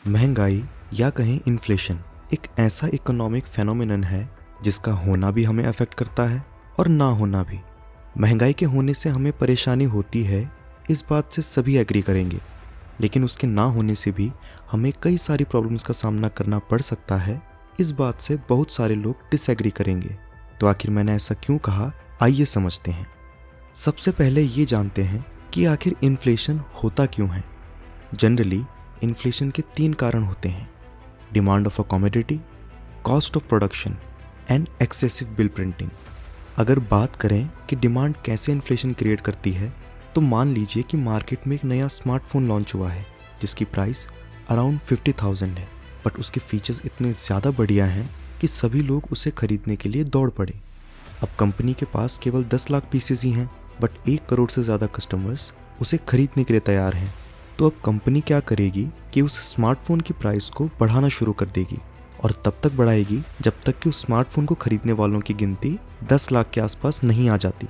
महंगाई या कहें इन्फ्लेशन एक ऐसा इकोनॉमिक फेनोमेनन है जिसका होना भी हमें अफेक्ट करता है और ना होना भी। महंगाई के होने से हमें परेशानी होती है, इस बात से सभी एग्री करेंगे, लेकिन उसके ना होने से भी हमें कई सारी प्रॉब्लम्स का सामना करना पड़ सकता है। इस बात से बहुत सारे लोग डिसएग्री करेंगे। तो आखिर मैंने ऐसा क्यों कहा, आइए समझते हैं। सबसे पहले ये जानते हैं कि आखिर इन्फ्लेशन होता क्यों है। जनरली इन्फ्लेशन के 3 कारण होते हैं: demand of a commodity, cost of production and excessive bill printing. अगर बात करें कि डिमांड कैसे इन्फ्लेशन क्रिएट करती है, तो मान लीजिए कि मार्केट में एक नया स्मार्टफोन लॉन्च हुआ है जिसकी प्राइस अराउंड 50,000 है, बट उसके फीचर्स इतने ज़्यादा बढ़िया हैं कि सभी लोग उसे खरीदने के लिए दौड़ पड़े। अब कंपनी के पास केवल 10 लाख पीसेस ही हैं, बट 1 करोड़ से ज़्यादा कस्टमर्स उसे खरीदने के लिए तैयार हैं। तो अब कंपनी क्या करेगी कि उस स्मार्टफोन की प्राइस को बढ़ाना शुरू कर देगी, और तब तक बढ़ाएगी जब तक कि उस स्मार्टफोन को खरीदने वालों की गिनती 10 लाख के आसपास नहीं आ जाती।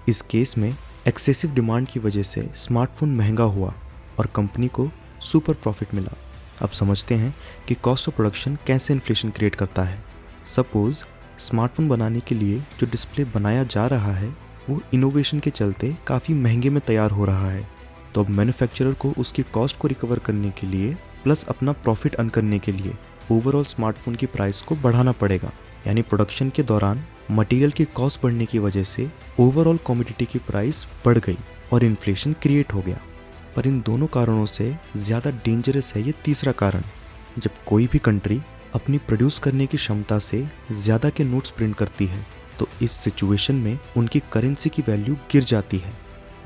इस केस में एक्सेसिव डिमांड की वजह से स्मार्टफोन महंगा हुआ और कंपनी को सुपर प्रॉफिट मिला। अब समझते हैं कि कॉस्ट ऑफ प्रोडक्शन कैसे इन्फ्लेशन क्रिएट करता है। सपोज स्मार्टफोन बनाने के लिए जो डिस्प्ले बनाया जा रहा है वो इनोवेशन के चलते काफ़ी महंगे में तैयार हो रहा है, तो अब मैन्युफैक्चरर को उसकी कॉस्ट को रिकवर करने के लिए प्लस अपना प्रॉफिट अर्न करने के लिए ओवरऑल स्मार्टफोन की प्राइस को बढ़ाना पड़ेगा। यानी प्रोडक्शन के दौरान मटेरियल की कॉस्ट बढ़ने की वजह से ओवरऑल कमोडिटी की प्राइस बढ़ गई और इन्फ्लेशन क्रिएट हो गया। पर इन दोनों कारणों से ज़्यादा डेंजरस है ये तीसरा कारण। जब कोई भी कंट्री अपनी प्रोड्यूस करने की क्षमता से ज़्यादा के नोट्स प्रिंट करती है, तो इस सिचुएशन में उनकी करेंसी की वैल्यू गिर जाती है,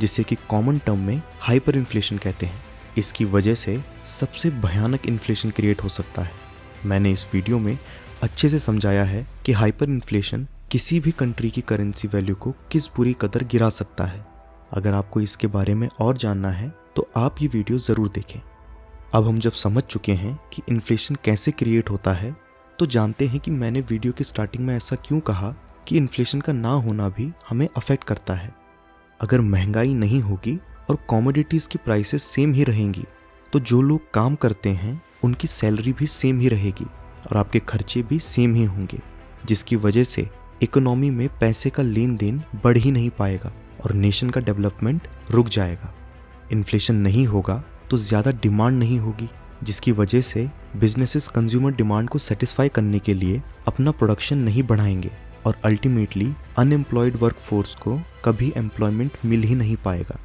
जिसे कि कॉमन टर्म में हाइपर इन्फ्लेशन कहते हैं। इसकी वजह से सबसे भयानक इन्फ्लेशन क्रिएट हो सकता है। मैंने इस वीडियो में अच्छे से समझाया है कि हाइपर इन्फ्लेशन किसी भी कंट्री की करेंसी वैल्यू को किस बुरी कदर गिरा सकता है। अगर आपको इसके बारे में और जानना है तो आप ये वीडियो ज़रूर देखें। अब हम जब समझ चुके हैं कि इन्फ्लेशन कैसे क्रिएट होता है, तो जानते हैं कि मैंने वीडियो की स्टार्टिंग में ऐसा क्यों कहा कि इन्फ्लेशन का ना होना भी हमें अफेक्ट करता है। अगर महंगाई नहीं होगी और कमोडिटीज़ की प्राइसेस सेम ही रहेंगी, तो जो लोग काम करते हैं उनकी सैलरी भी सेम ही रहेगी और आपके खर्चे भी सेम ही होंगे, जिसकी वजह से इकोनॉमी में पैसे का लेन देन बढ़ ही नहीं पाएगा और नेशन का डेवलपमेंट रुक जाएगा। इन्फ्लेशन नहीं होगा तो ज़्यादा डिमांड नहीं होगी, जिसकी वजह से बिजनेसेस कंज्यूमर डिमांड को सेटिस्फाई करने के लिए अपना प्रोडक्शन नहीं बढ़ाएंगे और अल्टीमेटली अनएम्प्लॉयड वर्कफोर्स को कभी एम्प्लॉयमेंट मिल ही नहीं पाएगा।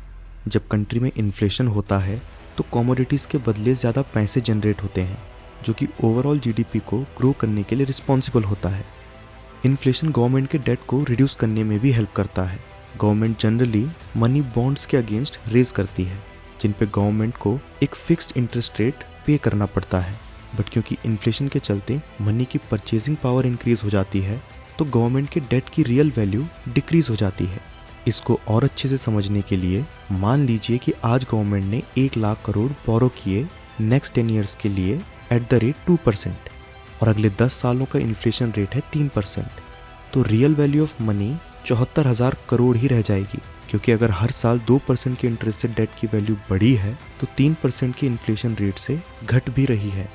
जब कंट्री में इन्फ्लेशन होता है तो कमोडिटीज़ के बदले ज़्यादा पैसे जनरेट होते हैं, जो कि ओवरऑल जीडीपी को ग्रो करने के लिए रिस्पॉन्सिबल होता है। इन्फ्लेशन गवर्नमेंट के डेट को रिड्यूस करने में भी हेल्प करता है। गवर्नमेंट जनरली मनी बॉन्ड्स के अगेंस्ट रेज करती है, जिन पे गवर्नमेंट को एक फिक्स्ड इंटरेस्ट रेट पे करना पड़ता है। बट क्योंकि इन्फ्लेशन के चलते मनी की परचेजिंग पावर इंक्रीज हो जाती है, तो गवर्नमेंट के डेट की रियल वैल्यू डिक्रीज हो जाती है। इसको और अच्छे से समझने के लिए मान लीजिए कि आज गवर्नमेंट ने 1 लाख करोड़ बोरो किए नेक्स्ट 10 ईयर्स के लिए एट द रेट 2%, और अगले 10 सालों का इन्फ्लेशन रेट है 3%, तो real value of money 74,000 crore ही रह जाएगी। क्योंकि अगर हर साल 2% के इंटरेस्ट से डेट की वैल्यू बढ़ी है, तो 3% के इन्फ्लेशन रेट से घट भी रही है,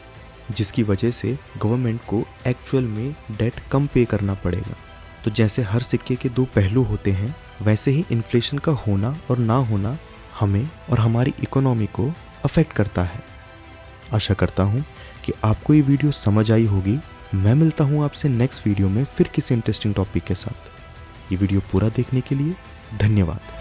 जिसकी वजह से गवर्नमेंट को एक्चुअल में डेट कम पे करना पड़ेगा। तो जैसे हर सिक्के के 2 पहलू होते हैं, वैसे ही इन्फ्लेशन का होना और ना होना हमें और हमारी इकोनॉमी को अफेक्ट करता है। आशा करता हूँ कि आपको ये वीडियो समझ आई होगी। मैं मिलता हूँ आपसे नेक्स्ट वीडियो में फिर किसी इंटरेस्टिंग टॉपिक के साथ। ये वीडियो पूरा देखने के लिए धन्यवाद।